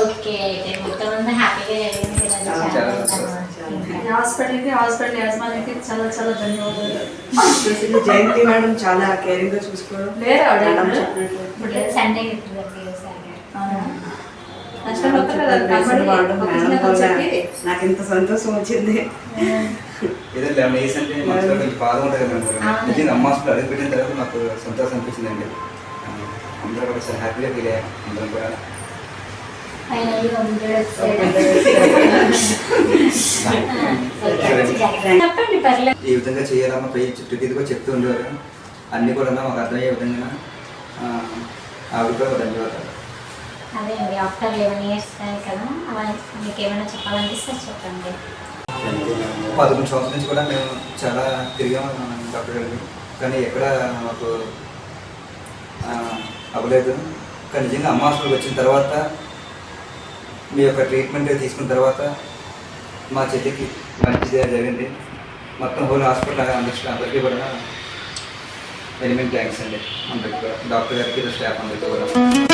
Okay అయితే మొత్తం అంతా హ్యాపీగా జరిగింది హాస్పిటల్ యాజమాన్యానికి చాలా చాలా ధన్యవాదాలు. జయంతి మేడం చాలా కేరింగ్ గా చూసుకోవడం. లేరా సండే నాకు ఇంత సంతోషం వచ్చింది. ఏదో 11 years అంటే మనసులో కొంచెం బాధ ఉంటుంది కదా. నిజంగా అమ్మ హాస్పిటల్ అడుగు పెట్టిన తర్వాత నాకు సంతోషం అనిపించిందండి. అందరూ కూడా చాలా హ్యాపీగా ఫీల్ అయ్యాం. అందరం కూడా చెప్పండి పర్లేదు. ఈ విధంగా చేయాలమ్మా పై చుట్టూ కూడా చెప్తూ ఉండేవారు. అన్నీ కూడా మాకు అర్థమయ్యే విధంగా ఆవిడ కూడా ధన్యవాదాలు. అదే అండి ఆఫ్టర్ 11 years కదా, మీకు ఏమైనా చెప్పాలనిపిస్తే చెప్పండి. 11 సంవత్సరాల నుంచి కూడా మేము చాలా తిరిగాము డాక్టర్ గారు, కానీ ఎక్కడ మాకు అవ్వలేదు. కానీ నిజంగా అమ్మ హాస్పిటల్కి వచ్చిన తర్వాత మీ యొక్క ట్రీట్మెంట్ తీసుకున్న తర్వాత మా చెల్లికి మంచిగా జరిగింది. మొత్తం హోల్ హాస్పిటల్ అందరికీ కూడా వెరీ మెనీ థ్యాంక్స్ అండి. అందరికీ కూడా డాక్టర్ గారికి స్టాఫ్ అందరికీ కూడా.